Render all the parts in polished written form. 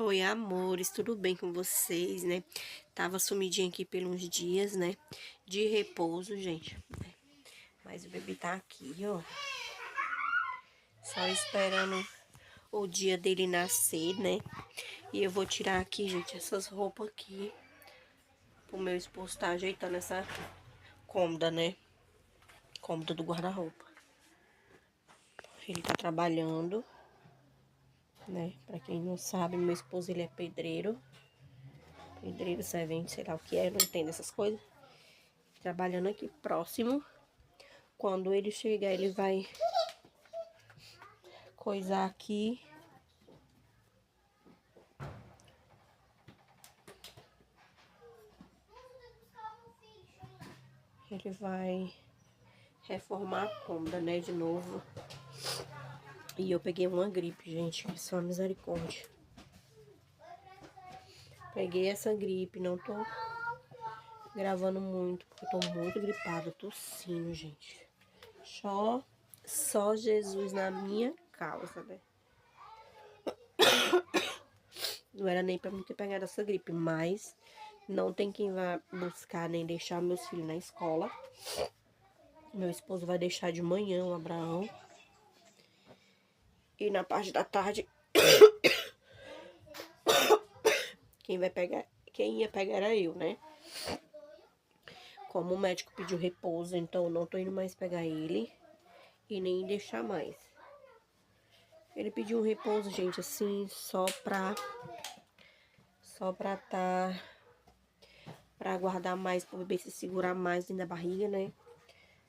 Oi, amores, tudo bem com vocês, né? Tava sumidinha aqui por uns dias, né? De repouso, gente. Mas o bebê tá aqui, ó. Só esperando o dia dele nascer, né? E eu vou tirar aqui, gente, essas roupas aqui. O meu esposo tá ajeitando essa cômoda, né? Cômoda do guarda-roupa. Ele tá trabalhando, né? Pra quem não sabe, meu esposo, ele é pedreiro. Pedreiro, servente, sei lá o que é, eu não entendo essas coisas. Trabalhando aqui próximo. Quando ele chegar, ele vai coisar aqui. Ele vai reformar a cômoda, né, de novo. E eu peguei uma gripe, gente, que só misericórdia. Peguei essa gripe, não tô gravando muito, porque eu tô muito gripada, tossindo, gente. Só Jesus na minha causa, né? Não era nem pra mim ter pegado essa gripe, mas não tem quem vá buscar nem deixar meus filhos na escola. Meu esposo vai deixar de manhã o Abraão. E na parte da tarde, quem ia pegar era eu, né? Como o médico pediu repouso, então eu não tô indo mais pegar ele e nem deixar mais. Ele pediu um repouso, gente, assim, pra guardar mais, pro bebê se segurar mais dentro da barriga, né?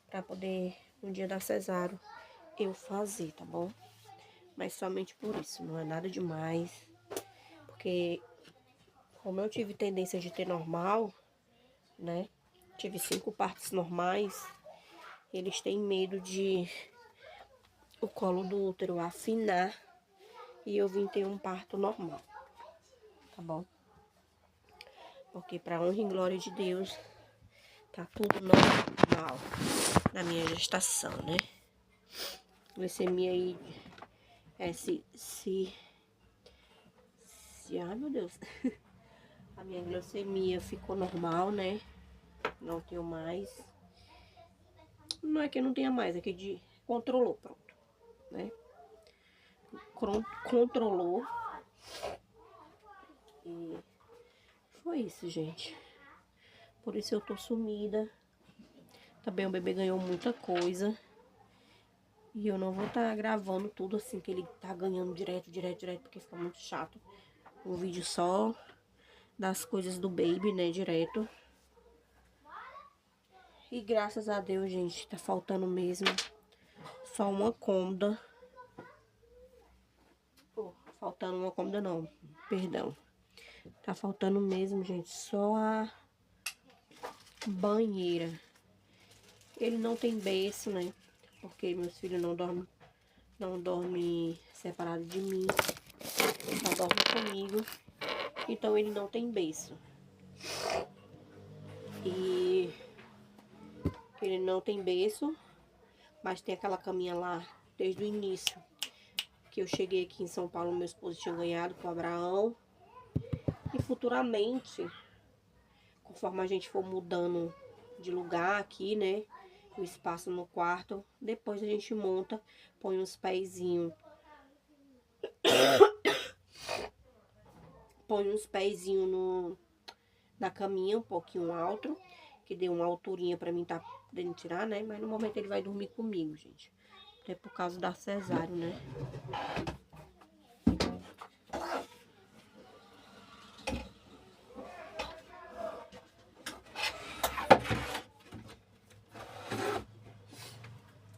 Pra poder, no dia da cesárea, eu fazer, tá bom? Mas somente por isso, não é nada demais. Porque, como eu tive tendência de ter normal, né? Tive 5 partos normais, eles têm medo de o colo do útero afinar e eu vim ter um parto normal, tá bom? Porque pra honra e glória de Deus, tá tudo normal na minha gestação, né? Glicemia aí, ai meu Deus, a minha glicemia ficou normal, né? Não tenho mais, não é que eu não tenha mais, é que controlou, pronto, né? Controlou e foi isso, gente. Por isso eu tô sumida. Também o bebê ganhou muita coisa. E eu não vou estar gravando tudo assim que ele tá ganhando direto, porque fica muito chato. Um vídeo só das coisas do baby, né, direto. E graças a Deus, gente, tá faltando mesmo só uma cômoda. Oh, faltando uma cômoda não, perdão. Tá faltando mesmo, gente, só a banheira. Ele não tem berço, né? Porque meus filhos não dormem separado de mim. Só dorme comigo. Então ele não tem berço. E ele não tem berço, mas tem aquela caminha lá desde o início. Que eu cheguei aqui em São Paulo, meu esposo tinha ganhado com o Abraão. E futuramente, conforme a gente for mudando de lugar aqui, né? O espaço no quarto, depois a gente monta, põe uns pezinhos. Põe uns pezinhos na caminha, um pouquinho alto. Que deu uma alturinha pra mim tá podendo tirar, né? Mas no momento ele vai dormir comigo, gente. Até por causa da cesárea, né?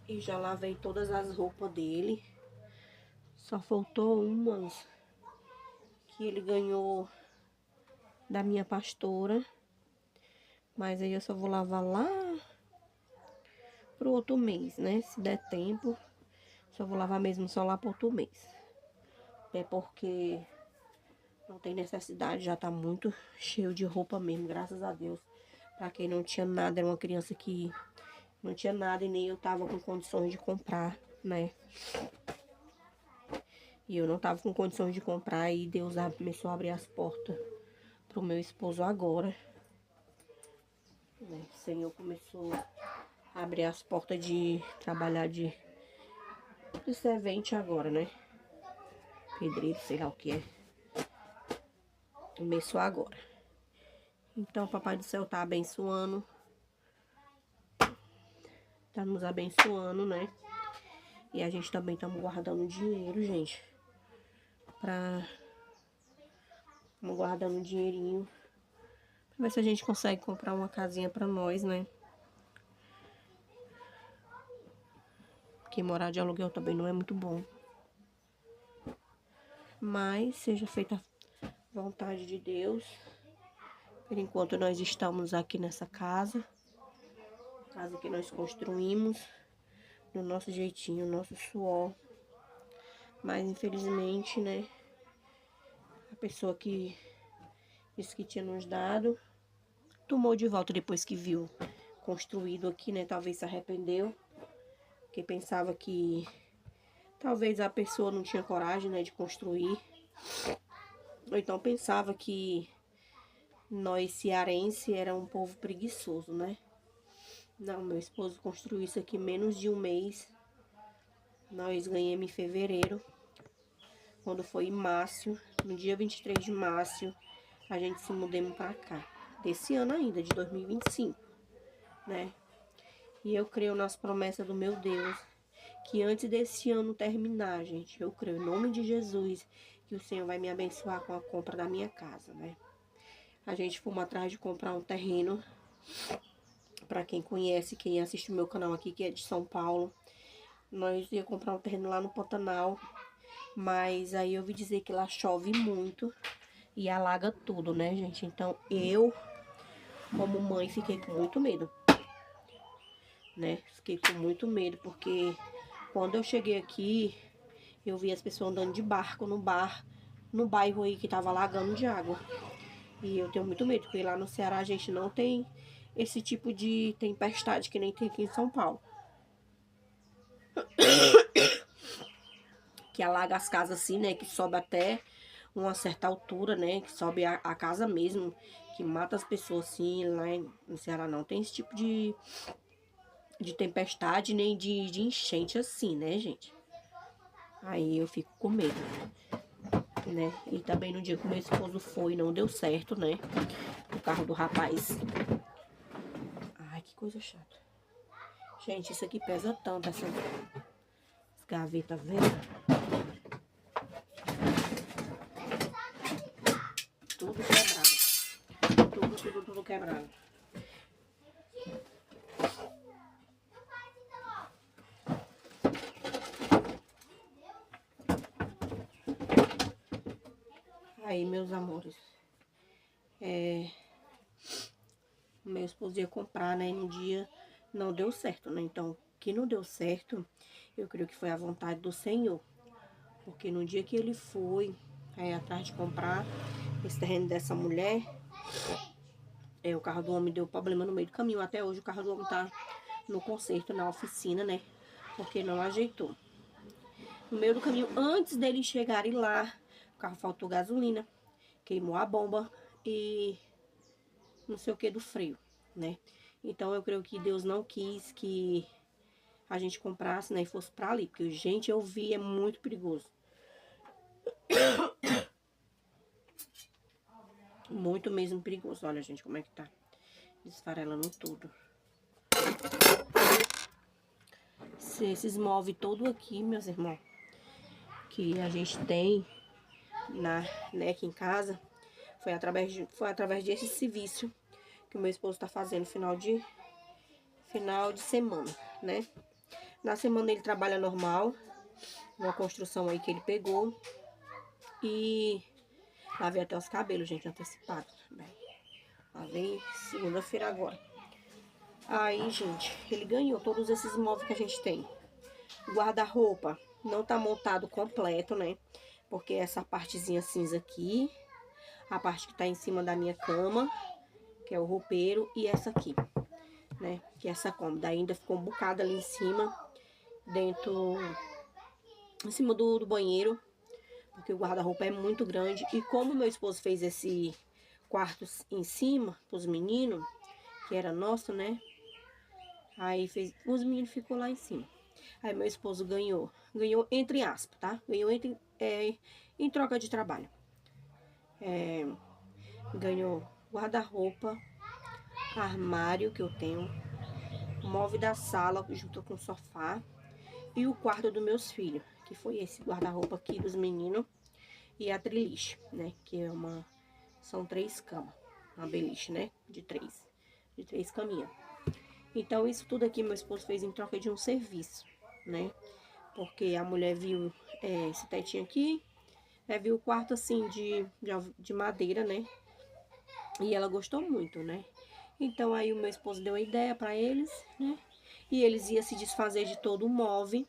E já lavei todas as roupas dele. Só faltou umas que ele ganhou da minha pastora. Mas aí eu só vou lavar lá pro outro mês, né? Se der tempo. Só vou lavar mesmo só lá pro outro mês. É porque não tem necessidade, já tá muito cheio de roupa mesmo, graças a Deus. Pra quem não tinha nada, era uma criança que não tinha nada e nem eu tava com condições de comprar, né? E eu não tava com condições de comprar e Deus começou a abrir as portas pro meu esposo agora. Né? O Senhor começou a abrir as portas de trabalhar de servente agora, né? Pedreiro, sei lá o que é. Começou agora. Então, o Papai do Céu tá abençoando. Tá nos abençoando, né? E a gente também estamos guardando dinheiro, gente. Estamos guardando um dinheirinho. Pra ver se a gente consegue comprar uma casinha pra nós, né? Porque morar de aluguel também não é muito bom. Mas seja feita a vontade de Deus. Por enquanto nós estamos aqui nessa casa. Casa que nós construímos. Do nosso jeitinho, nosso suor. Mas infelizmente, né? A pessoa que disse que tinha nos dado, tomou de volta depois que viu construído aqui, né? Talvez se arrependeu. Porque pensava que talvez a pessoa não tinha coragem, né, de construir. Ou então pensava que nós cearense era um povo preguiçoso, né? Não, meu esposo construiu isso aqui em menos de um mês. Nós ganhamos em fevereiro. Quando foi em março, no dia 23 de março, a gente se mudamos pra cá. Desse ano ainda, de 2025, né? E eu creio nas promessas do meu Deus, que antes desse ano terminar, gente, eu creio em nome de Jesus, que o Senhor vai me abençoar com a compra da minha casa, né? A gente fomos atrás de comprar um terreno. Pra quem conhece, quem assiste o meu canal aqui, que é de São Paulo, nós ia comprar um terreno lá no Pantanal. Mas aí eu ouvi dizer que lá chove muito e alaga tudo, né, gente? Então eu, como mãe, fiquei com muito medo, né? Fiquei com muito medo, porque quando eu cheguei aqui, eu vi as pessoas andando de barco no bairro aí que tava alagando de água. E eu tenho muito medo, porque lá no Ceará a gente não tem esse tipo de tempestade que nem tem aqui em São Paulo. Que alaga as casas assim, né? Que sobe até uma certa altura, né? Que sobe a casa mesmo, que mata as pessoas assim. Lá no Ceará não tem esse tipo de tempestade, nem de enchente assim, né, gente? Aí eu fico com medo, né? E também no dia que meu esposo foi, não deu certo, né? O carro do rapaz. Ai, que coisa chata. Gente, isso aqui pesa tanto, essa gaveta velha. Tudo quebrado. Tudo quebrado. Aí, meus amores, meu esposo ia comprar, né? E no dia não deu certo, né? Então, que não deu certo, eu creio que foi a vontade do Senhor. Porque no dia que ele foi atrás de comprar esse terreno dessa mulher, o carro do homem deu problema no meio do caminho. Até hoje o carro do homem tá no conserto, na oficina, né? Porque não ajeitou. No meio do caminho, antes deles chegarem lá, o carro faltou gasolina, queimou a bomba e não sei o que do freio, né? Então eu creio que Deus não quis que a gente comprasse, né, e fosse pra ali, porque, gente, eu vi, é muito perigoso. Muito mesmo perigoso. Olha, gente, como é que tá desfarelando tudo. Esses móveis todo aqui, meus irmãos, que a gente tem né, aqui em casa, foi através desse serviço que o meu esposo tá fazendo final de semana, né? Na semana ele trabalha normal, numa construção aí que ele pegou. E lavei até os cabelos, gente, antecipado também. Lavei segunda-feira agora. Aí, gente, ele ganhou todos esses móveis que a gente tem. O guarda-roupa não tá montado completo, né? Porque essa partezinha cinza aqui, a parte que tá em cima da minha cama, que é o roupeiro, e essa aqui, né? Que é essa cômoda. Ainda ficou um bocado ali em cima, em cima do banheiro. porque o guarda-roupa é muito grande. E como meu esposo fez esse quarto em cima pros meninos, que era nosso, né? Aí fez, os meninos ficou lá em cima. Aí meu esposo ganhou entre aspas, tá? Ganhou em troca de trabalho. Ganhou guarda-roupa, armário que eu tenho, móvel da sala junto com o sofá e o quarto dos meus filhos, que foi esse guarda-roupa aqui dos meninos e a treliche, né? Que é são 3 camas, uma beliche, né? De três caminhas. Então isso tudo aqui meu esposo fez em troca de um serviço, né? Porque a mulher viu esse tetinho aqui, viu o quarto assim de madeira, né? E ela gostou muito, né? Então aí o meu esposo deu a ideia para eles, né? E eles iam se desfazer de todo o móvel,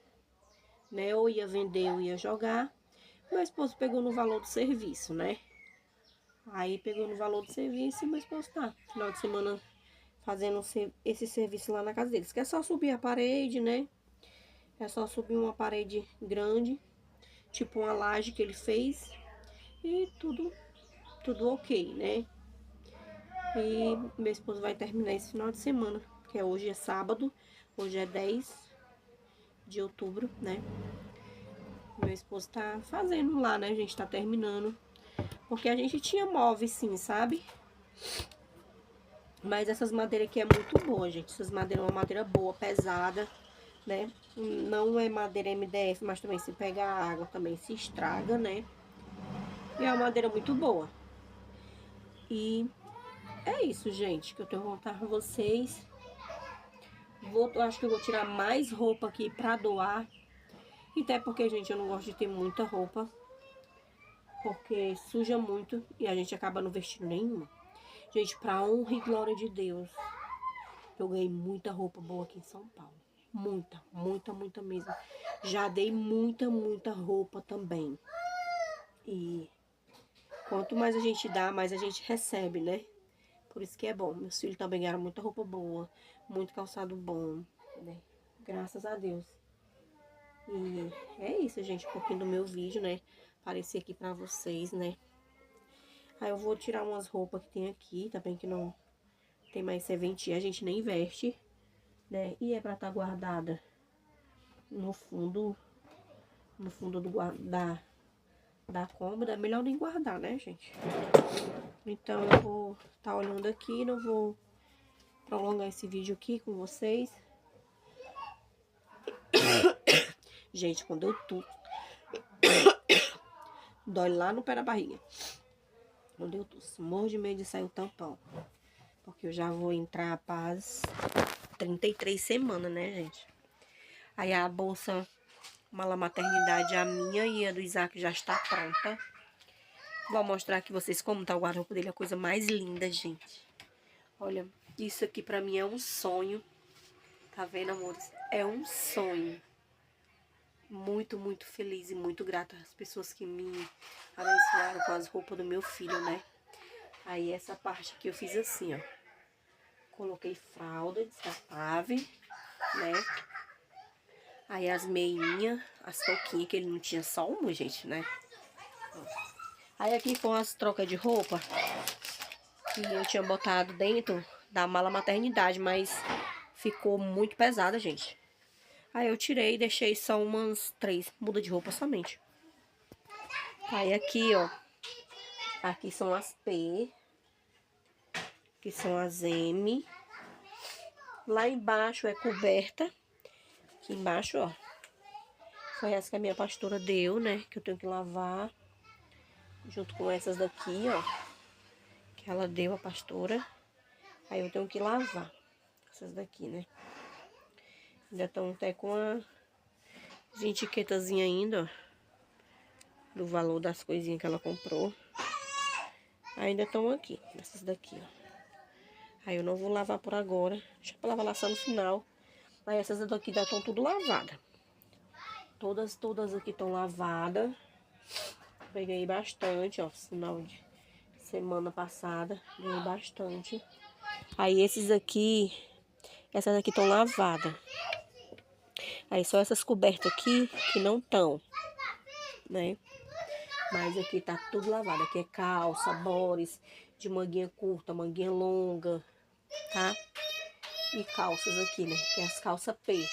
né? Ou ia vender ou ia jogar. Meu esposo pegou no valor do serviço, né? Aí pegou no valor do serviço e meu esposo tá, final de semana, fazendo esse serviço lá na casa deles. Que é só subir a parede, né? É só subir uma parede grande, tipo uma laje que ele fez. E tudo ok, né? E meu esposo vai terminar esse final de semana, que hoje é sábado, hoje é 10 de outubro, né? Meu esposo tá fazendo lá, né? A gente tá terminando. Porque a gente tinha móveis sim, sabe? Mas essas madeiras aqui é muito boa, gente. Essas madeiras é uma madeira boa, pesada, né? Não é madeira MDF, mas também se pegar água também se estraga, né? E é uma madeira muito boa. E é isso, gente, que eu tenho que contar com vocês. Acho que eu vou tirar mais roupa aqui pra doar. E até porque, gente, eu não gosto de ter muita roupa. Porque suja muito e a gente acaba não vestindo nenhuma. Gente, pra honra e glória de Deus, eu ganhei muita roupa boa aqui em São Paulo. Muita, muita, muita mesmo. Já dei muita, muita roupa também. E quanto mais a gente dá, mais a gente recebe, né? Por isso que é bom. Meus filhos também ganharam muita roupa boa, muito calçado bom, né? Graças a Deus. E é isso, gente, um pouquinho do meu vídeo, né? Aparecer aqui pra vocês, né? Aí eu vou tirar umas roupas que tem aqui, também que não tem mais serventia, a gente nem veste, né? E é pra estar guardada no fundo da cômoda. É melhor nem guardar, né, gente? Então eu vou estar olhando aqui, não vou prolongar esse vídeo aqui com vocês. Gente, quando eu tudo dói lá no pé da barriga. Quando eu tosse, morro de medo de sair o tampão. Porque eu já vou entrar para as 33 semanas, né, gente? Aí a bolsa mala maternidade, a minha e a do Isaac já está pronta. Vou mostrar aqui vocês como tá o guarda-roupa dele, a coisa mais linda, gente. Olha, isso aqui pra mim é um sonho. Tá vendo, amores? É um sonho. Muito, muito feliz e muito grata às pessoas que me abençoaram com as roupas do meu filho, né? Aí essa parte aqui eu fiz assim, ó. Coloquei fralda descartável, né? Aí as meinhas, as touquinhas, que ele não tinha só uma, gente, né? Aí aqui com as trocas de roupa que eu tinha botado dentro da mala maternidade, mas ficou muito pesada, gente. Aí eu tirei e deixei só umas 3 mudas de roupa somente. Aí aqui, ó. Aqui são as P. Aqui são as M. Lá embaixo é coberta. Aqui embaixo, ó. Foi essa que a minha pastora deu, né? Que eu tenho que lavar. Junto com essas daqui, ó. Que ela deu, a pastora. Aí eu tenho que lavar. Essas daqui, né? Ainda estão até com as etiquetazinhas ainda, ó. Do valor das coisinhas que ela comprou. Ainda estão aqui. Essas daqui, ó. Aí eu não vou lavar por agora. Deixa pra lavar lá só no final. Aí essas daqui já estão tudo lavadas. Todas aqui estão lavadas. Peguei bastante, ó. Final de semana passada. Ganhei bastante. Aí esses aqui. Essas aqui estão lavadas. Aí só essas cobertas aqui que não estão, né? Mas aqui tá tudo lavado. Aqui é calça, bores, de manguinha curta, manguinha longa, tá? E calças aqui, né? Que é as calças P.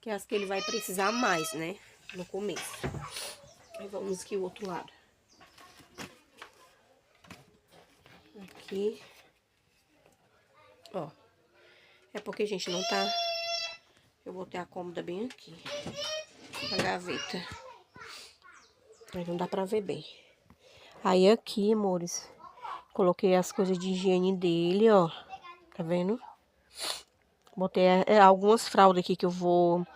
Que é as que ele vai precisar mais, né? No começo. Aí vamos aqui o outro lado. Aqui. Ó. É porque, gente, não tá... Eu botei a cômoda bem aqui. A gaveta. Aí não dá pra ver bem. Aí aqui, amores, coloquei as coisas de higiene dele, ó. Tá vendo? Botei algumas fraldas aqui que eu vou...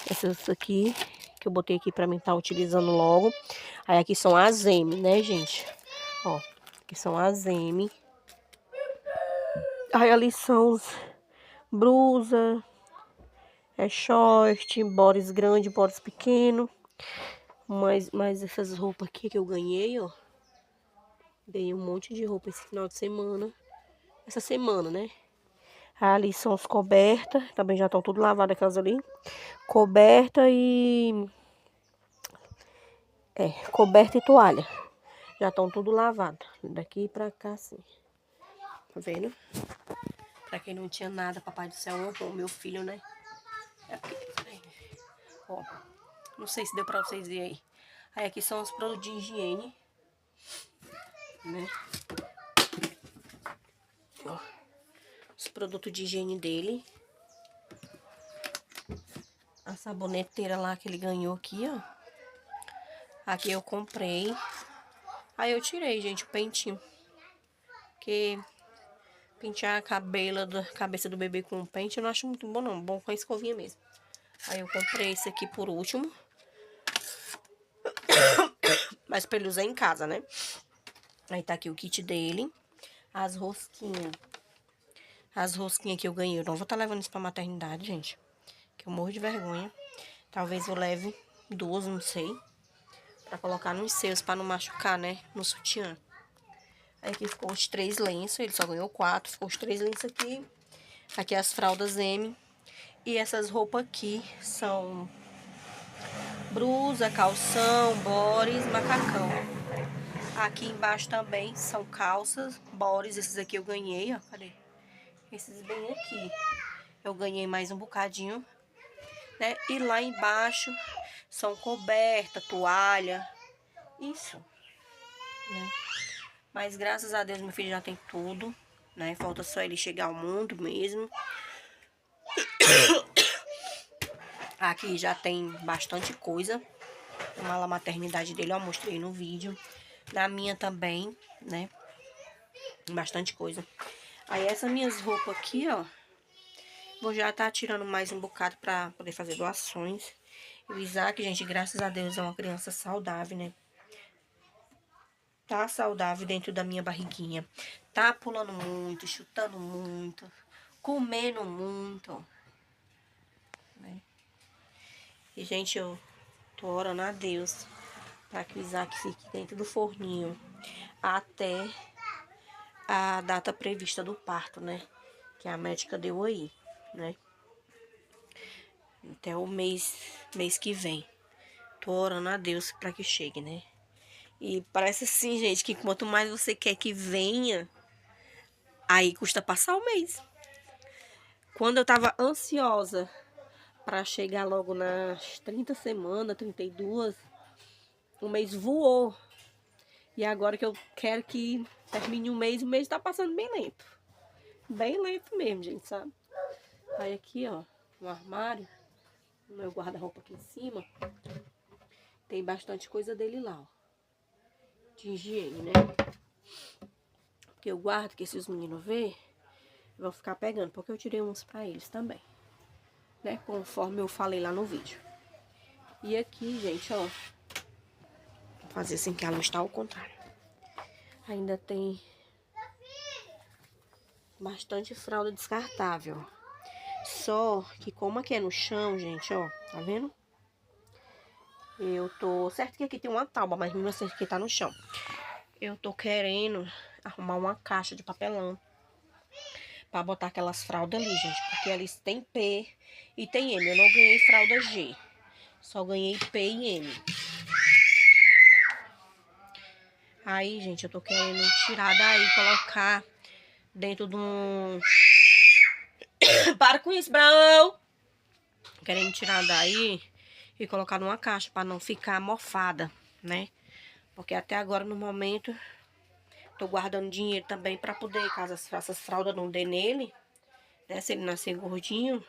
Essas aqui, que eu botei aqui pra mim estar utilizando logo. Aí aqui são as M, né, gente? Ó, aqui são as M. Aí ali são os blusa, short, bores grande, bores pequeno. Mas essas roupas aqui que eu ganhei, ó. Dei um monte de roupa esse final de semana. Essa semana, né? Ali são as cobertas. Também já estão tudo lavadas aquelas ali. Coberta e... coberta e toalha. Já estão tudo lavado. Daqui pra cá, assim. Tá vendo? Pra quem não tinha nada, papai do céu honrou meu filho, né? Ó. Não sei se deu pra vocês verem aí. Aí aqui são os produtos de higiene. Né? Ó. Os produtos de higiene dele. A saboneteira lá que ele ganhou aqui, ó. Aqui eu comprei. Aí eu tirei, gente, o pentinho. Porque pentear a cabeça do bebê com pente eu não acho muito bom, não. Bom com a escovinha mesmo. Aí eu comprei esse aqui por último. Mas pra ele usar em casa, né? Aí tá aqui o kit dele. As rosquinhas. As rosquinhas que eu ganhei. Eu não vou estar levando isso pra maternidade, gente. Que eu morro de vergonha. Talvez eu leve 2, não sei. Pra colocar nos seios, pra não machucar, né? No sutiã. Aí aqui ficou os 3 lenços. Ele só ganhou 4. Ficou os 3 lenços aqui. Aqui as fraldas M. E essas roupas aqui são blusa, calção, bores, macacão. Aqui embaixo também são calças, bores. Esses aqui eu ganhei, ó. Cadê? Esses bem aqui. Eu ganhei mais um bocadinho, né? E lá embaixo são coberta, toalha. Isso, né? Mas graças a Deus meu filho já tem tudo, né? Falta só ele chegar ao mundo mesmo. Aqui já tem bastante coisa. Na maternidade dele, eu mostrei no vídeo. Na minha também, né? Bastante coisa. Aí essas minhas roupas aqui, ó. Vou já estar tirando mais um bocado pra poder fazer doações. E o Isaac, gente, graças a Deus, é uma criança saudável, né? Tá saudável dentro da minha barriguinha. Tá pulando muito, chutando muito, comendo muito, né? E, gente, eu tô orando a Deus para que o Isaac fique dentro do forninho até a data prevista do parto, né? Que a médica deu aí, né? Até o mês que vem. Tô orando a Deus para que chegue, né? E parece assim, gente, que quanto mais você quer que venha, aí custa passar o mês. Quando eu tava ansiosa para chegar logo nas 30 semanas, 32, o mês voou. E agora que eu quero que termine o mês tá passando bem lento. Bem lento mesmo, gente, sabe? Aí aqui, ó, no armário, no meu guarda-roupa aqui em cima, tem bastante coisa dele lá, ó. De higiene, né? Porque eu guardo, que se os meninos verem, vão ficar pegando. Porque eu tirei uns pra eles também, né? Conforme eu falei lá no vídeo. E aqui, gente, ó, vou fazer assim que a luz tá ao contrário. Ainda tem bastante fralda descartável. Só que como aqui é no chão, gente, ó, tá vendo? Eu tô... Certo que aqui tem uma tábua, mas mesmo assim aqui tá no chão. Eu tô querendo arrumar uma caixa de papelão pra botar aquelas fraldas ali, gente. Porque ali tem P e tem M. Eu não ganhei fralda G. Só ganhei P e M. Aí, gente, eu tô querendo tirar daí, colocar dentro de um... Para com isso, Brão! Querendo tirar daí e colocar numa caixa pra não ficar mofada, né? Porque até agora, no momento, tô guardando dinheiro também pra poder, caso essas fraldas não dê nele, né? Se ele nascer gordinho,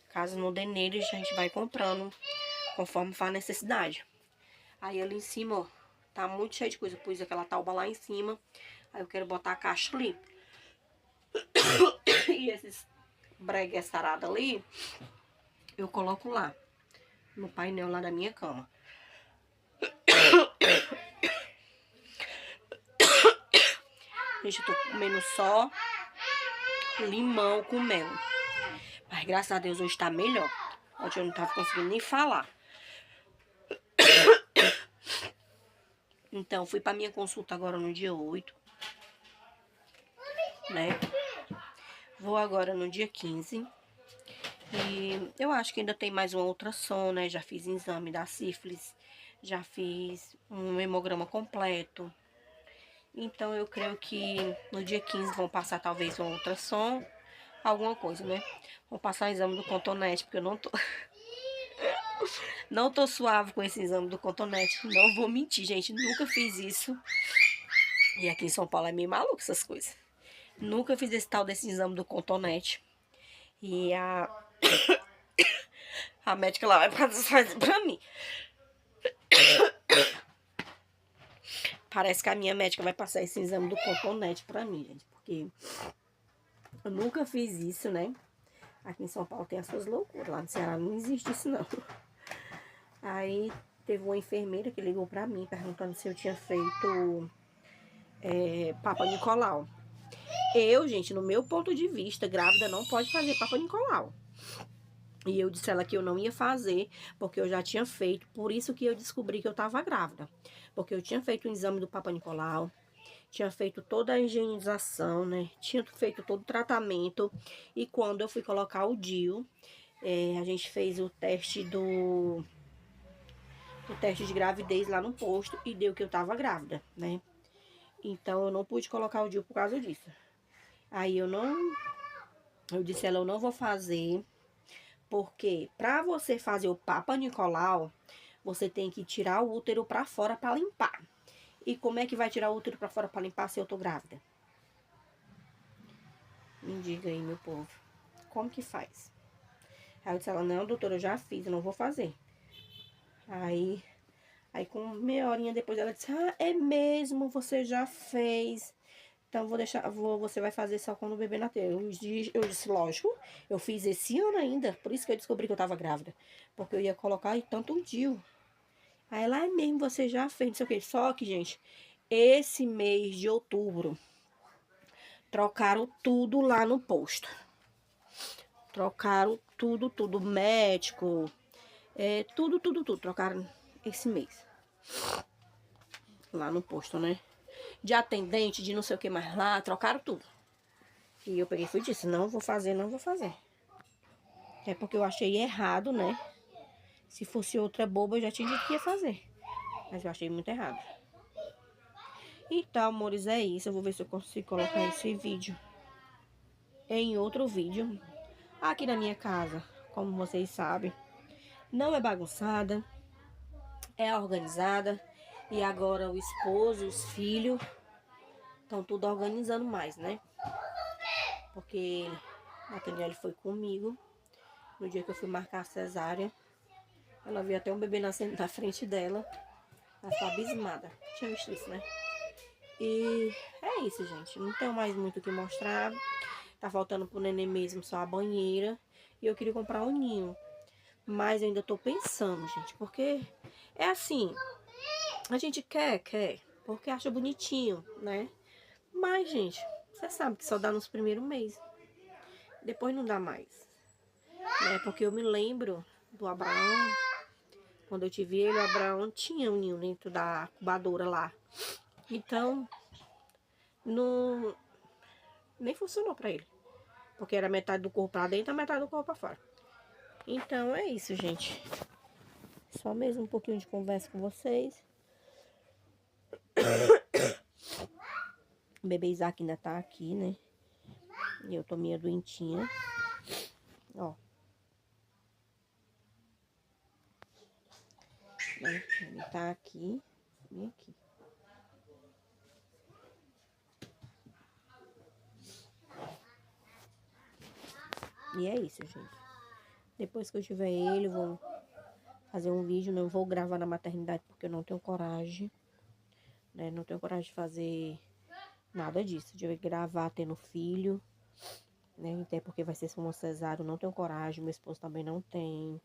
caso não dê nele, a gente vai comprando conforme for a necessidade. Aí ali em cima, ó, tá muito cheio de coisa. Pus aquela tauba lá em cima. Aí eu quero botar a caixa ali. E esses bregues sarados ali, eu coloco lá, no painel lá da minha cama. Gente, eu tô comendo só limão com mel. Mas graças a Deus hoje tá melhor. Ontem eu não tava conseguindo nem falar. Então, fui pra minha consulta agora no dia 8, né? Vou agora no dia 15. E eu acho que ainda tem mais uma ultrassom, né? Já fiz exame da sífilis. Já fiz um hemograma completo. Então, eu creio que no dia 15 vão passar talvez uma ultrassom. Alguma coisa, né? Vou passar o exame do cotonete, porque eu não tô... Não tô suave com esse exame do cotonete. Não vou mentir, gente. Nunca fiz isso. E aqui em São Paulo é meio maluco essas coisas. Nunca fiz esse tal desse exame do cotonete. E a médica lá vai fazer pra mim. Parece que a minha médica vai passar esse exame do cotonete pra mim, gente. Porque eu nunca fiz isso, né? Aqui em São Paulo tem as suas loucuras. Lá no Ceará não existe isso, não. Aí teve uma enfermeira que ligou pra mim perguntando se eu tinha feito Papa Nicolau. Eu, gente, no meu ponto de vista, grávida não pode fazer Papa Nicolau. E eu disse a ela que eu não ia fazer, porque eu já tinha feito. Por isso que eu descobri que eu tava grávida. Porque eu tinha feito o exame do Papa Nicolau, tinha feito toda a higienização, né? Tinha feito todo o tratamento. E quando eu fui colocar o DIU, a gente fez o teste o teste de gravidez lá no posto e deu que eu tava grávida, né? Então eu não pude colocar o DIU por causa disso. Aí eu disse a ela, eu não vou fazer, porque pra você fazer o Papa Nicolau, você tem que tirar o útero pra fora pra limpar. E como é que vai tirar o útero pra fora pra limpar se eu tô grávida? Me diga aí, meu povo. Como que faz? Aí eu disse a ela, não, doutora, eu já fiz, eu não vou fazer. Aí com meia horinha depois ela disse, ah, é mesmo, você já fez. Então, você vai fazer só quando o bebê nascer. Eu disse, lógico, eu fiz esse ano ainda. Por isso que eu descobri que eu tava grávida. Porque eu ia colocar tanto um DIU. Aí ela, é mesmo, você já fez, não sei o que. Só que, gente, esse mês de outubro, trocaram tudo lá no posto. Trocaram tudo, médico, tudo. Trocaram esse mês. Lá no posto, né? De atendente, de não sei o que mais lá, trocaram tudo. E eu peguei e fui e disse, não vou fazer. É porque eu achei errado, né? Se fosse outra boba, eu já tinha dito que ia fazer. Mas eu achei muito errado. Então, amores, é isso. Eu vou ver se eu consigo colocar esse vídeo em outro vídeo. Aqui na minha casa, como vocês sabem, não é bagunçada, é organizada. E agora o esposo, os filhos, estão tudo organizando mais, né? Porque a Daniela foi comigo no dia que eu fui marcar a cesárea. Ela viu até um bebê nascendo na frente dela. Ela ficou abismada. Tinha visto isso, né? E é isso, gente. Não tenho mais muito o que mostrar. Tá faltando pro neném mesmo só a banheira. E eu queria comprar um ninho. Mas eu ainda tô pensando, gente. Porque é assim. A gente quer. Porque acha bonitinho, né? Mas, gente, você sabe que só dá nos primeiros meses. Depois não dá mais. Né? Porque eu me lembro do Abraão. Quando eu tive ele, o Abraão tinha um ninho dentro da incubadora lá. Então, não, nem funcionou pra ele. Porque era metade do corpo pra dentro e metade do corpo pra fora. Então, é isso, gente. Só mesmo um pouquinho de conversa com vocês. O bebê Isaac ainda tá aqui, né? E eu tô meio doentinha. Ó. Né? Ele tá aqui e aqui. E é isso, gente. Depois que eu tiver ele, eu vou fazer um vídeo. Não vou gravar na maternidade porque eu não tenho coragem. Né? Não tenho coragem de fazer nada disso. De gravar tendo filho. Né? Até porque vai ser uma cesárea. Eu não tenho coragem. Meu esposo também não tem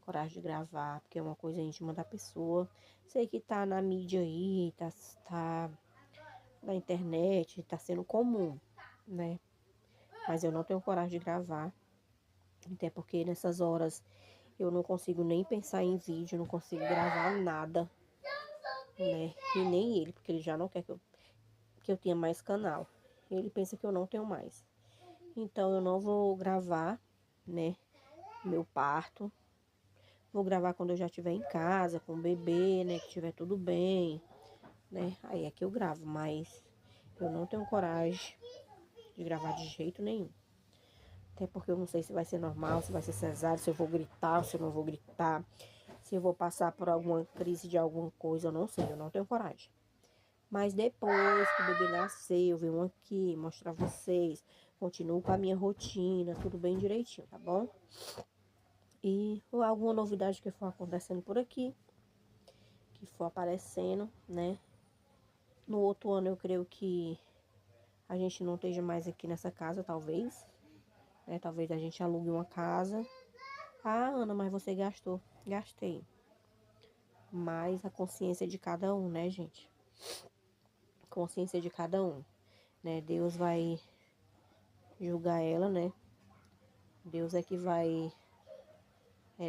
coragem de gravar. Porque é uma coisa íntima da pessoa. Sei que tá na mídia aí. Tá na internet. Tá sendo comum. Né? Mas eu não tenho coragem de gravar. Até porque nessas horas eu não consigo nem pensar em vídeo, não consigo gravar nada, né? E nem ele, porque ele já não quer que eu tenha mais canal. Ele pensa que eu não tenho mais. Então eu não vou gravar, né? Meu parto. Vou gravar quando eu já estiver em casa, com o bebê, né? Que estiver tudo bem, né? Aí é que eu gravo, mas eu não tenho coragem de gravar de jeito nenhum. Até porque eu não sei se vai ser normal, se vai ser cesárea, se eu vou gritar, se eu não vou gritar, se eu vou passar por alguma crise de alguma coisa, eu não sei, eu não tenho coragem. Mas depois que o bebê nascer, eu venho aqui mostrar pra vocês, continuo com a minha rotina, tudo bem direitinho, tá bom? E alguma novidade que for acontecendo por aqui, que for aparecendo, né? No outro ano eu creio que a gente não esteja mais aqui nessa casa, talvez. Né? Talvez a gente alugue uma casa. Ah, Ana, mas você gastou. Gastei. Mas a consciência de cada um, né, gente? Consciência de cada um, né? Deus vai julgar ela, né? Deus é que vai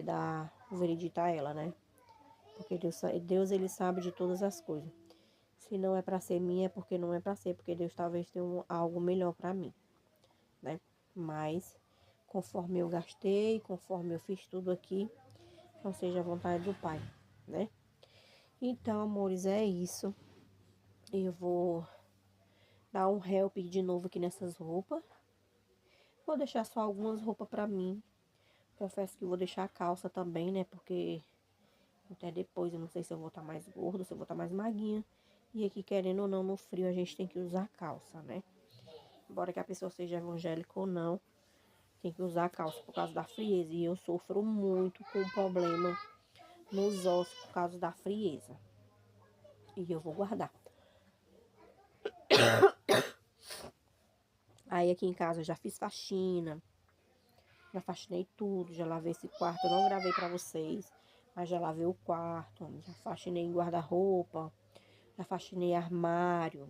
dar o veredito a ela, né? Porque Deus ele sabe de todas as coisas. Se não é para ser minha, é porque não é para ser, porque Deus talvez tenha algo melhor para mim, né? Mas conforme eu gastei, conforme eu fiz tudo aqui, não seja a vontade do Pai, né? Então, amores, é isso. Eu vou dar um help de novo aqui nessas roupas. Vou deixar só algumas roupas pra mim. Confesso que vou deixar a calça também, né? Porque até depois eu não sei se eu vou estar mais gorda, se eu vou estar mais maguinha. E aqui, querendo ou não, no frio a gente tem que usar calça, né? Embora que a pessoa seja evangélica ou não, tem que usar calça por causa da frieza. E eu sofro muito com problema nos ossos por causa da frieza. E eu vou guardar. Aí aqui em casa eu já fiz faxina. Já faxinei tudo, já lavei esse quarto. Eu não gravei pra vocês, mas já lavei o quarto. Já faxinei guarda-roupa. Já faxinei armário.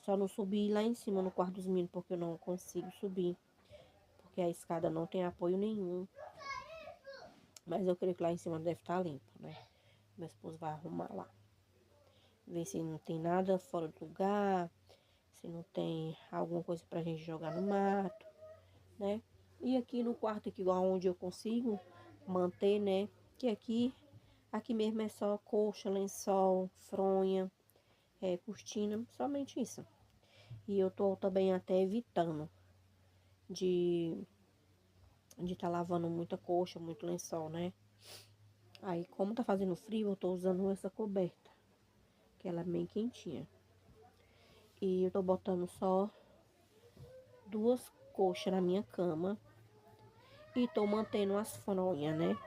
Só não subi lá em cima no quarto dos meninos, porque eu não consigo subir. Porque a escada não tem apoio nenhum. Mas eu creio que lá em cima deve estar limpo, né? Meu esposo vai arrumar lá. Ver se não tem nada fora do lugar. Se não tem alguma coisa pra gente jogar no mato, né? E aqui no quarto, aqui onde eu consigo manter, né? Que aqui mesmo é só colcha, lençol, fronha, cortina, somente isso. E eu tô também até evitando de tá lavando muita colcha, muito lençol, né? Aí, como tá fazendo frio, eu tô usando essa coberta, que ela é bem quentinha. E eu tô botando só 2 colchas na minha cama e tô mantendo as fronhas, né?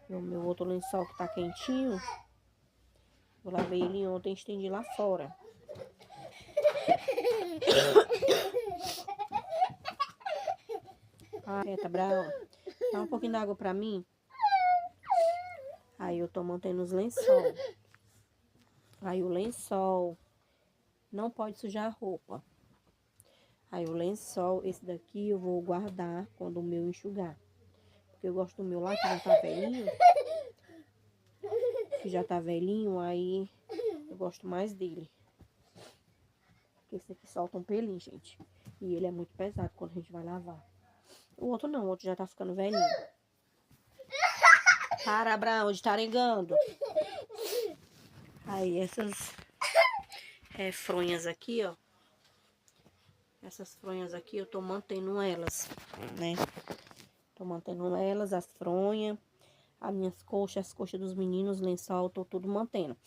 E o meu outro lençol que tá quentinho, eu lavei ele ontem e estendi lá fora. Ah, tá bravo. Dá um pouquinho d'água pra mim. Aí eu tô mantendo os lençol. Aí o lençol não pode sujar a roupa. Aí o lençol, esse daqui eu vou guardar quando o meu enxugar. Porque eu gosto do meu lá, que já tá velhinho. Que já tá velhinho, aí eu gosto mais dele. Porque esse aqui solta um pelinho, gente. E ele é muito pesado quando a gente vai lavar. O outro não, o outro já tá ficando velhinho. Para, Abraão, de tarengando. Aí fronhas aqui, ó. Essas fronhas aqui eu tô mantendo elas, né? Tô mantendo elas, as fronhas, as minhas coxas, as coxas dos meninos, lençol, tô tudo mantendo.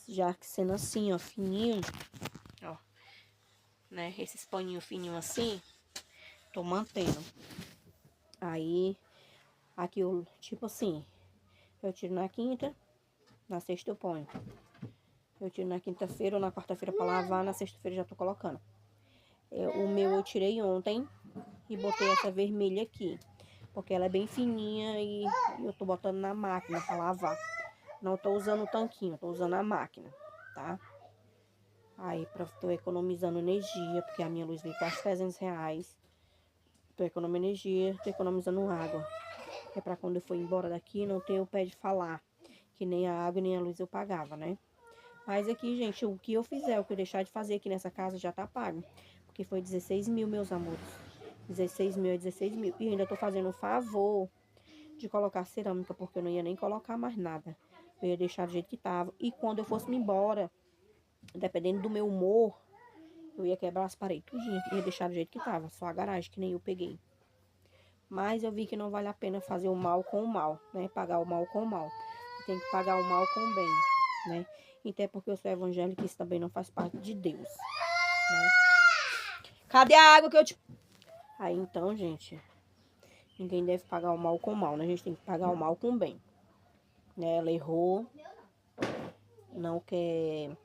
Já que sendo assim, ó, fininho, ó, né? Esses paninhos fininhos assim, tô mantendo. Aí, aqui eu, tipo assim, eu tiro na quinta, na sexta eu ponho. Eu tiro na quinta-feira ou na quarta-feira pra lavar, na sexta-feira já tô colocando. O meu eu tirei ontem e botei essa vermelha aqui. Porque ela é bem fininha e eu tô botando na máquina pra lavar. Não tô usando o tanquinho, tô usando a máquina, tá? Aí, tô economizando energia, porque a minha luz veio quase R$300. Tô economizando energia, tô economizando água. É pra quando eu for embora daqui, não ter o pé de falar. Que nem a água nem a luz eu pagava, né? Mas aqui, gente, o que eu fizer, o que eu deixar de fazer aqui nessa casa já tá pago. Porque foi 16 mil, meus amores. 16 mil é 16 mil. E ainda tô fazendo o favor de colocar cerâmica, porque eu não ia nem colocar mais nada. Eu ia deixar do jeito que tava. E quando eu fosse me embora, dependendo do meu humor, eu ia quebrar as paredes tudinho. Ia deixar do jeito que tava. Só a garagem, que nem eu peguei. Mas eu vi que não vale a pena fazer o mal com o mal, né? Pagar o mal com o mal. Tem que pagar o mal com o bem, né? Até porque eu sou evangélica e isso também não faz parte de Deus, né? Cadê a água que eu te... Aí então, gente, ninguém deve pagar o mal com o mal, né? A gente tem que pagar o mal com o bem, né? Ela errou, não quer...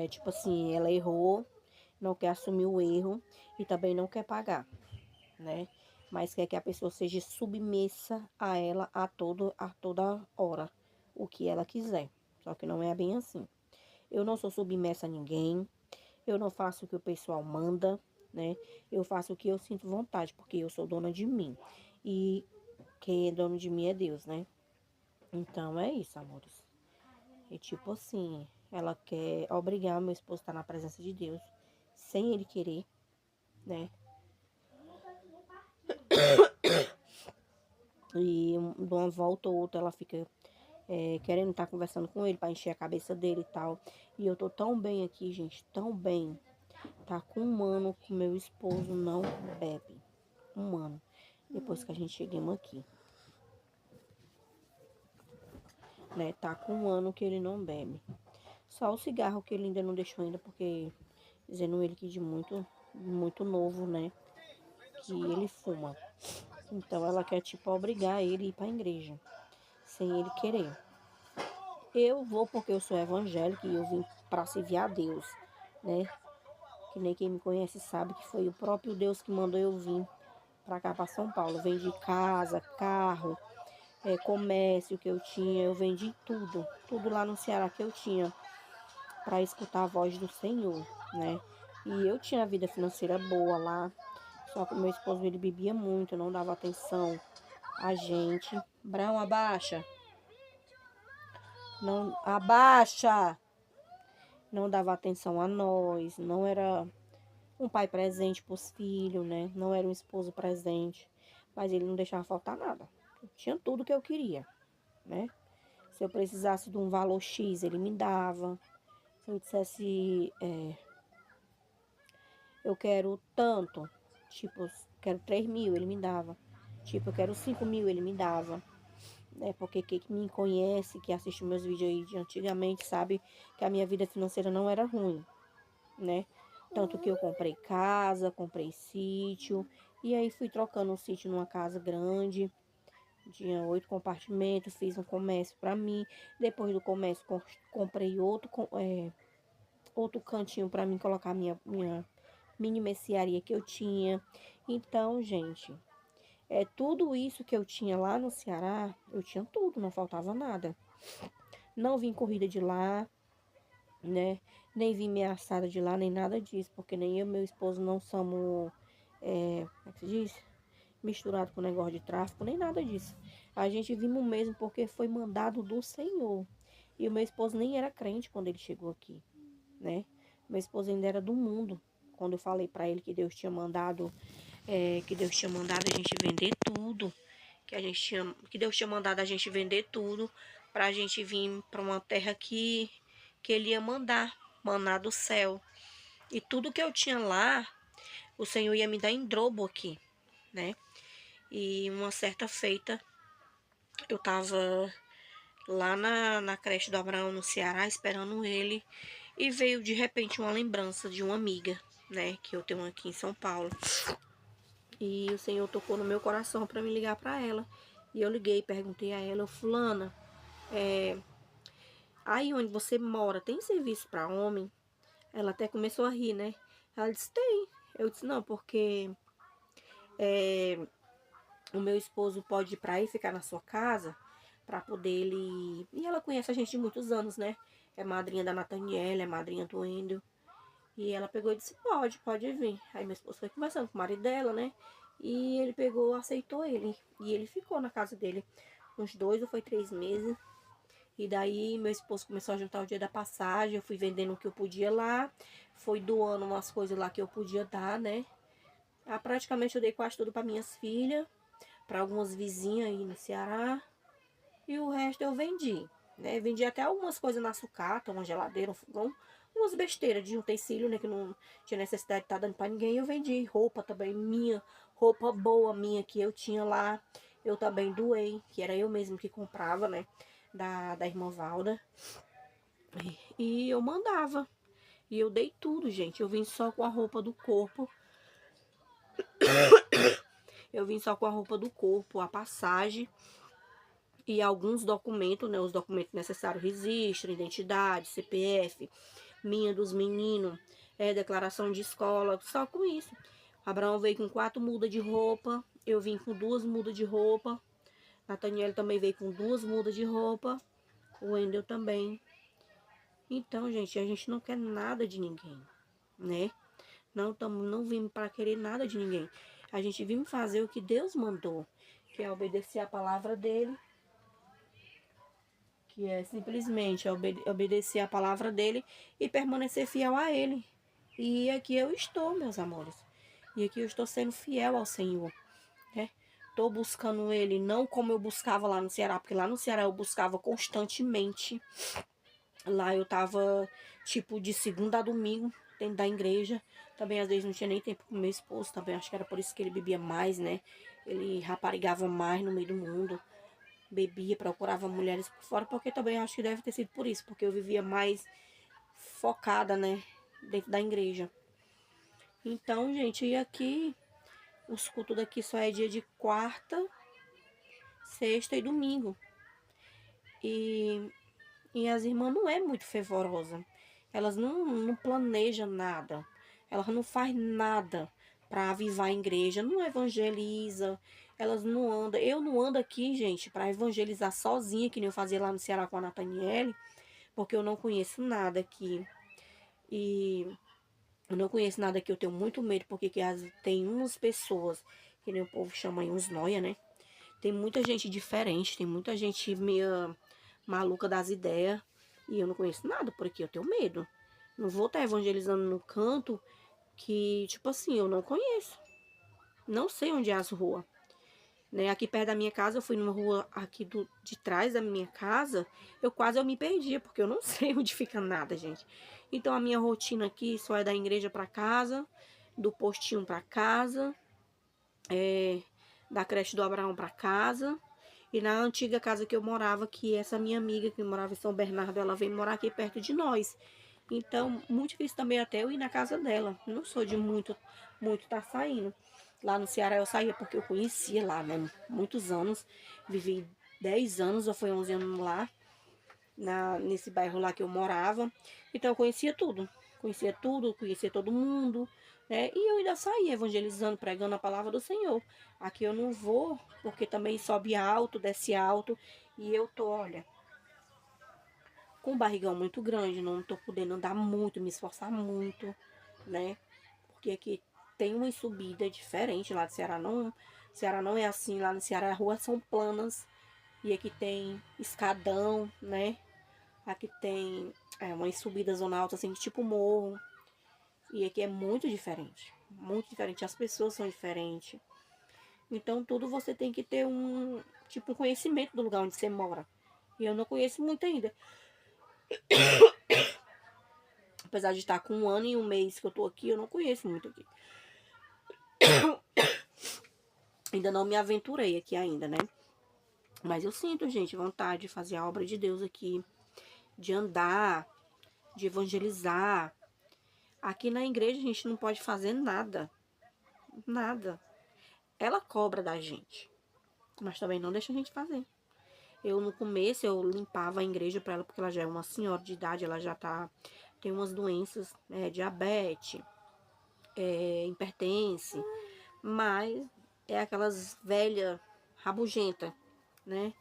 tipo assim, ela errou, não quer assumir o erro e também não quer pagar, né? Mas quer que a pessoa seja submissa a ela a toda hora, o que ela quiser. Só que não é bem assim. Eu não sou submissa a ninguém, eu não faço o que o pessoal manda, né? Eu faço o que eu sinto vontade, porque eu sou dona de mim. E quem é dono de mim é Deus, né? Então é isso, amores. E tipo assim, ela quer obrigar meu esposo a estar na presença de Deus, sem ele querer, né? E de uma volta ou outra ela fica querendo estar conversando com ele para encher a cabeça dele e tal. E eu tô tão bem aqui, gente, tão bem. Tá com um ano que meu esposo não bebe. Um ano. Depois que a gente chegamos aqui. Né? Tá com um ano que ele não bebe. Só o cigarro que ele ainda não deixou ainda, porque dizendo ele que de muito novo, né? Que ele fuma. Então ela quer, tipo, obrigar ele a ir pra igreja. Sem ele querer. Eu vou porque eu sou evangélica e eu vim para servir a Deus, né? Que nem quem me conhece sabe que foi o próprio Deus que mandou eu vir para cá, para São Paulo. Eu vendi casa, carro, comércio que eu tinha, eu vendi tudo. Tudo lá no Ceará que eu tinha para escutar a voz do Senhor, né? E eu tinha vida financeira boa lá, só que meu esposo, ele bebia muito, não dava atenção a gente. Brão, abaixa. Não, abaixa. Não dava atenção a nós, não era um pai presente para os filhos, né? Não era um esposo presente, mas ele não deixava faltar nada. Eu tinha tudo que eu queria, né? Se eu precisasse de um valor X, ele me dava. Se eu dissesse, eu quero tanto, tipo, quero 3 mil, ele me dava. Tipo, eu quero 5 mil, ele me dava. Porque quem me conhece, que assiste meus vídeos aí de antigamente, sabe que a minha vida financeira não era ruim, né? Tanto que eu comprei casa, comprei sítio, e aí fui trocando um sítio numa casa grande, tinha 8 compartimentos, fiz um comércio para mim. Depois do comércio, comprei outro cantinho para mim colocar minha mini mercearia que eu tinha. Então, gente, tudo isso que eu tinha lá no Ceará, eu tinha tudo, não faltava nada. Não vim corrida de lá, né? Nem vim ameaçada de lá, nem nada disso, porque nem eu e meu esposo não somos, como é que se diz? Misturado com negócio de tráfico, nem nada disso. A gente vimos mesmo porque foi mandado do Senhor. E o meu esposo nem era crente quando ele chegou aqui, né? Meu esposo ainda era do mundo. Quando eu falei para ele que Deus tinha mandado, a gente vender tudo, que Deus tinha mandado a gente vender tudo pra gente vir pra uma terra que ele ia mandar, maná do céu. E tudo que eu tinha lá, o Senhor ia me dar em dobro aqui, né? E uma certa feita, eu tava lá na creche do Abraão, no Ceará, esperando ele. E veio de repente uma lembrança de uma amiga, né? Que eu tenho aqui em São Paulo. E o Senhor tocou no meu coração para me ligar para ela. E eu liguei, perguntei a ela, fulana, aí onde você mora tem serviço para homem? Ela até começou a rir, né? Ela disse, tem. Eu disse, não, porque o meu esposo pode ir pra aí ficar na sua casa pra poder ele... E ela conhece a gente de muitos anos, né? É madrinha da Nathaniela, é madrinha do Wendel. E ela pegou e disse, pode vir. Aí meu esposo foi conversando com o marido dela, né? E ele pegou, aceitou ele. E ele ficou na casa dele uns 2 ou foi 3 meses. E daí meu esposo começou a juntar o dia da passagem. Eu fui vendendo o que eu podia lá. Foi doando umas coisas lá que eu podia dar, né? Praticamente eu dei quase tudo para minhas filhas, para algumas vizinhas aí no Ceará. E o resto eu vendi, né? Vendi até algumas coisas na sucata, uma geladeira, um fogão, umas besteiras de utensílio, né? Que não tinha necessidade de estar dando para ninguém. Eu vendi roupa também minha, roupa boa minha que eu tinha lá. Eu também doei, que era eu mesmo que comprava, né? Da irmã Valda. E eu mandava. E eu dei tudo, gente. Eu vim só com a roupa do corpo. Eu vim só com a roupa do corpo, a passagem e alguns documentos, né? Os documentos necessários, registro, identidade, CPF, minha dos meninos, declaração de escola, só com isso. O Abraão veio com 4 mudas de roupa, eu vim com 2 mudas de roupa, Nathaniel também veio com 2 mudas de roupa, o Wendel também. Então, gente, a gente não quer nada de ninguém, né? Não vimos para querer nada de ninguém. A gente vimos fazer o que Deus mandou, que é obedecer a palavra dele, que é simplesmente obedecer a palavra dele e permanecer fiel a ele. E aqui eu estou, meus amores. E aqui eu estou sendo fiel ao Senhor, né? Estou buscando ele não como eu buscava lá no Ceará, porque lá no Ceará eu buscava constantemente. Lá eu tava, tipo, de segunda a domingo, dentro da igreja. Também, às vezes, não tinha nem tempo com meu esposo. Também acho que era por isso que ele bebia mais, né? Ele raparigava mais no meio do mundo. Bebia, procurava mulheres por fora. Porque também acho que deve ter sido por isso. Porque eu vivia mais focada, né? Dentro da igreja. Então, gente, e aqui... Os cultos daqui só é dia de quarta, sexta e domingo. E as irmãs não é muito fervorosa. Elas não planejam nada. Elas não fazem nada para avivar a igreja. Não evangeliza. Elas não andam. Eu não ando aqui, gente, para evangelizar sozinha, que nem eu fazia lá no Ceará com a Nathaniele, porque eu não conheço nada aqui. E eu não conheço nada aqui. Eu tenho muito medo, porque tem umas pessoas, que nem o povo chama aí uns noia, né? Tem muita gente diferente, tem muita gente meio maluca das ideias. E eu não conheço nada por aqui, eu tenho medo. Não vou estar evangelizando no canto que, tipo assim, eu não conheço. Não sei onde é as ruas. Né? Aqui perto da minha casa, eu fui numa rua aqui de trás da minha casa, eu me perdia, porque eu não sei onde fica nada, gente. Então a minha rotina aqui só é da igreja para casa, do postinho para casa, da creche do Abraão para casa. E na antiga casa que eu morava, que essa minha amiga que morava em São Bernardo, ela veio morar aqui perto de nós. Então, muito difícil também até eu ir na casa dela. Não sou de muito tá saindo. Lá no Ceará eu saía porque eu conhecia lá, né? Muitos anos. Vivi 10 anos, ou foi 11 anos lá. Nesse bairro lá que eu morava. Então, eu conhecia tudo. Conhecia todo mundo, né? E eu ainda saía evangelizando, pregando a palavra do Senhor. Aqui eu não vou, porque também sobe alto, desce alto. E eu tô, olha, com um barrigão muito grande, não tô podendo andar muito, me esforçar muito, né? Porque aqui tem uma subida diferente lá do Ceará. Ceará não é assim, lá no Ceará as ruas são planas. E aqui tem escadão, né? Aqui tem umas subidas zona alta, assim, tipo morro. E aqui é muito diferente. Muito diferente. As pessoas são diferentes. Então, tudo você tem que ter um conhecimento do lugar onde você mora. E eu não conheço muito ainda. Apesar de estar com 1 ano e 1 mês que eu tô aqui, eu não conheço muito aqui. Ainda não me aventurei aqui ainda, né? Mas eu sinto, gente, vontade de fazer a obra de Deus aqui, de andar, de evangelizar. Aqui na igreja a gente não pode fazer nada. Nada. Ela cobra da gente, mas também não deixa a gente fazer. Eu, no começo, eu limpava a igreja para ela, porque ela já é uma senhora de idade, ela já tem umas doenças, diabetes, hipertense, mas é aquelas velhas rabugenta, né?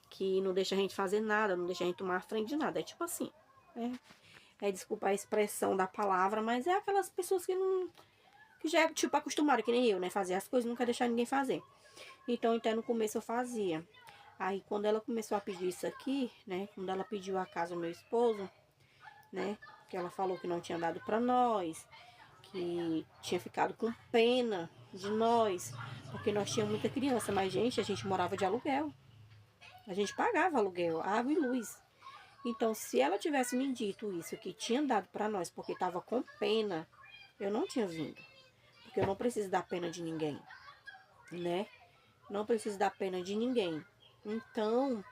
Que não deixa a gente fazer nada, não deixa a gente tomar a frente de nada. É tipo assim, né? Desculpa a expressão da palavra, mas é aquelas pessoas que não... que já é, tipo, acostumada, que nem eu, né? Fazer as coisas, nunca deixar ninguém fazer. Então, até no começo eu fazia. Aí, quando ela começou a pedir isso aqui, né? Quando ela pediu a casa ao meu esposo, né? Que ela falou que não tinha dado pra nós, que tinha ficado com pena de nós, porque nós tínhamos muita criança. Mas, gente, a gente morava de aluguel. A gente pagava aluguel, água e luz. Então, se ela tivesse me dito isso, que tinha dado pra nós, porque tava com pena, eu não tinha vindo. Porque eu não preciso dar pena de ninguém, né? Não preciso dar pena de ninguém. Então,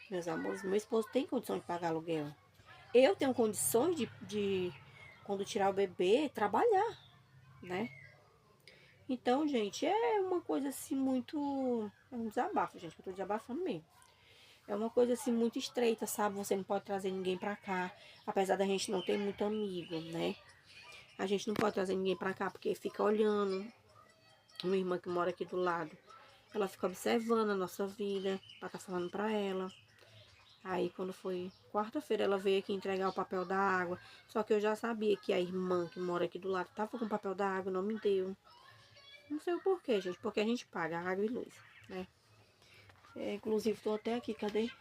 meus amores, meu esposo tem condição de pagar aluguel. Eu tenho condições de quando tirar o bebê, trabalhar, né? Então, gente, é uma coisa assim muito... É um desabafo, gente, que eu tô desabafando mesmo. É uma coisa assim muito estreita, sabe? Você não pode trazer ninguém pra cá. Apesar da gente não ter muito amigo, né? A gente não pode trazer ninguém pra cá porque fica olhando. Uma irmã que mora aqui do lado, ela fica observando a nossa vida, pra tá falando pra ela. Aí, quando foi quarta-feira, ela veio aqui entregar o papel da água. Só que eu já sabia que a irmã que mora aqui do lado tava com o papel da água, não me deu. Não sei o porquê, gente, porque a gente paga água e luz, né? Inclusive, tô até aqui, cadê?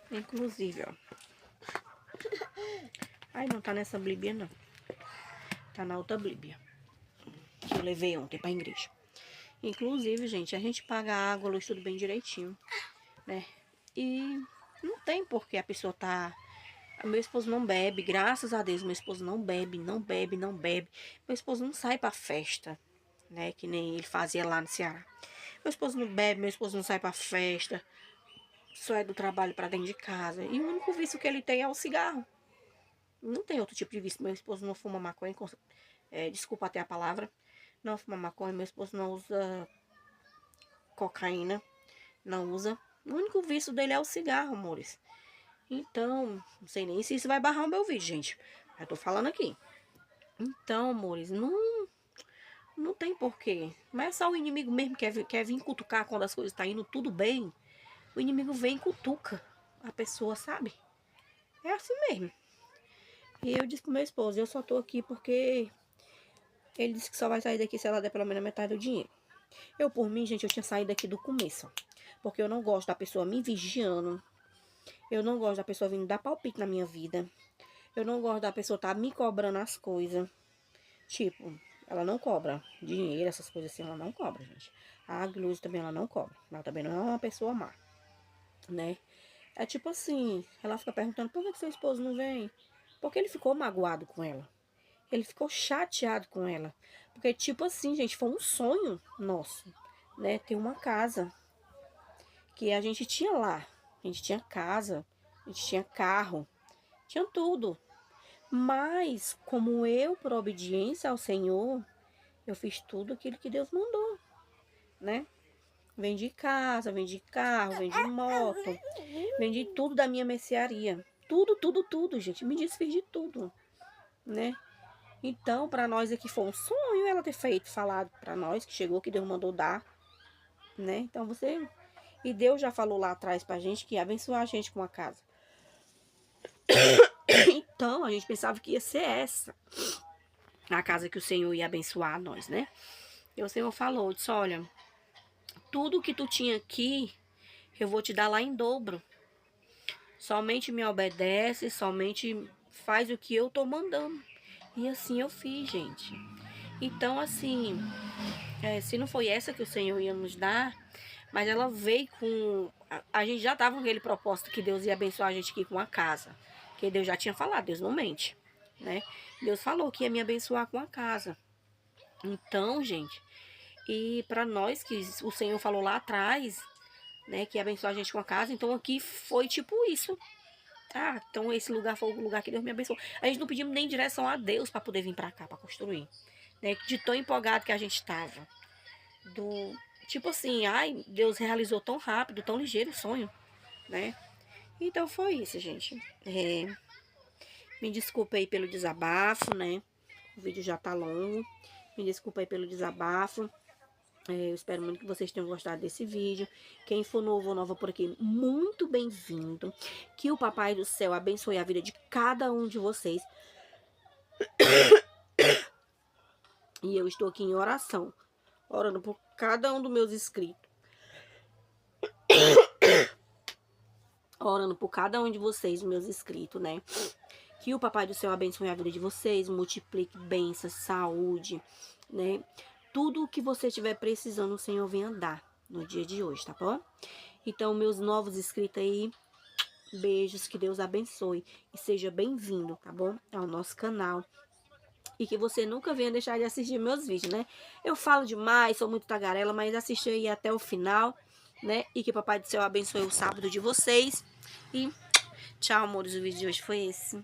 Inclusive, ó. Ai, não tá nessa Bíblia, não. Tá na outra Bíblia, que eu levei ontem pra igreja. Inclusive, gente, a gente paga a água, a luz, tudo bem direitinho, né? E não tem porquê a pessoa tá... Meu esposo não bebe, graças a Deus, meu esposo não bebe, não bebe, não bebe. Meu esposo não sai pra festa, né? Que nem ele fazia lá no Ceará. Meu esposo não bebe, meu esposo não sai pra festa. Só é do trabalho pra dentro de casa. E o único vício que ele tem é o cigarro. Não tem outro tipo de vício. Meu esposo não fuma maconha, desculpa até a palavra. Não fuma maconha, meu esposo não usa cocaína, não usa. O único vício dele é o cigarro, amores. Então, não sei nem se isso vai barrar o meu vídeo, gente. Eu tô falando aqui. Então, amores, não tem porquê. Mas é só o inimigo mesmo que quer vir cutucar quando as coisas tá indo tudo bem. O inimigo vem e cutuca a pessoa, sabe? É assim mesmo. E eu disse pro meu esposo, eu só tô aqui porque ele disse que só vai sair daqui se ela der pelo menos metade do dinheiro. Eu, por mim, gente, eu tinha saído daqui do começo. Porque eu não gosto da pessoa me vigiando. Eu não gosto da pessoa vindo dar palpite na minha vida. Eu não gosto da pessoa tá me cobrando as coisas. Tipo, ela não cobra dinheiro, essas coisas assim, ela não cobra, gente. A Luz também ela não cobra. Ela também não é uma pessoa má, né? É tipo assim, ela fica perguntando, por que seu esposo não vem? Porque ele ficou magoado com ela. Ele ficou chateado com ela. Porque, tipo assim, gente, foi um sonho nosso, né? Ter uma casa. Que a gente tinha lá. A gente tinha casa, a gente tinha carro, tinha tudo. Mas, como eu, por obediência ao Senhor, eu fiz tudo aquilo que Deus mandou, né? Vendi casa, vendi carro, vendi moto, vendi tudo da minha mercearia. Tudo, tudo, tudo, gente. Me desfiz de tudo, né? Então, para nós aqui foi um sonho ela ter falado para nós, que chegou, que Deus mandou dar, né? Então, você... E Deus já falou lá atrás pra gente que ia abençoar a gente com a casa. Então, a gente pensava que ia ser essa a casa que o Senhor ia abençoar nós, né? E o Senhor falou, disse, olha, tudo que tu tinha aqui, eu vou te dar lá em dobro. Somente me obedece, somente faz o que eu tô mandando. E assim eu fiz, gente. Então, assim, se não foi essa que o Senhor ia nos dar, mas ela veio com... A gente já tava com aquele propósito que Deus ia abençoar a gente aqui com a casa. Porque Deus já tinha falado, Deus não mente, né? Deus falou que ia me abençoar com a casa. Então, gente, e para nós que o Senhor falou lá atrás, né, que ia abençoar a gente com a casa, então aqui foi tipo isso. Ah, então esse lugar foi o lugar que Deus me abençoou. A gente não pedimos nem direção a Deus para poder vir para cá, para construir, né? De tão empolgado que a gente estava. Do tipo assim, ai, Deus realizou tão rápido, tão ligeiro o sonho, né? Então foi isso, gente. Me desculpa aí pelo desabafo, né? O vídeo já tá longo. Me desculpa aí pelo desabafo. Eu espero muito que vocês tenham gostado desse vídeo. Quem for novo ou nova por aqui, muito bem-vindo. Que o Papai do Céu abençoe a vida de cada um de vocês. E eu estou aqui em oração, orando por cada um dos meus inscritos. Orando por cada um de vocês, meus inscritos, né? Que o Papai do Céu abençoe a vida de vocês, multiplique bênçãos, saúde, né? Tudo o que você estiver precisando, o Senhor venha dar no dia de hoje, tá bom? Então, meus novos inscritos aí, beijos, que Deus abençoe e seja bem-vindo, tá bom? Ao nosso canal. E que você nunca venha deixar de assistir meus vídeos, né? Eu falo demais, sou muito tagarela, mas assiste aí até o final, né? E que Papai do Céu abençoe o sábado de vocês. E tchau, amores, o vídeo de hoje foi esse.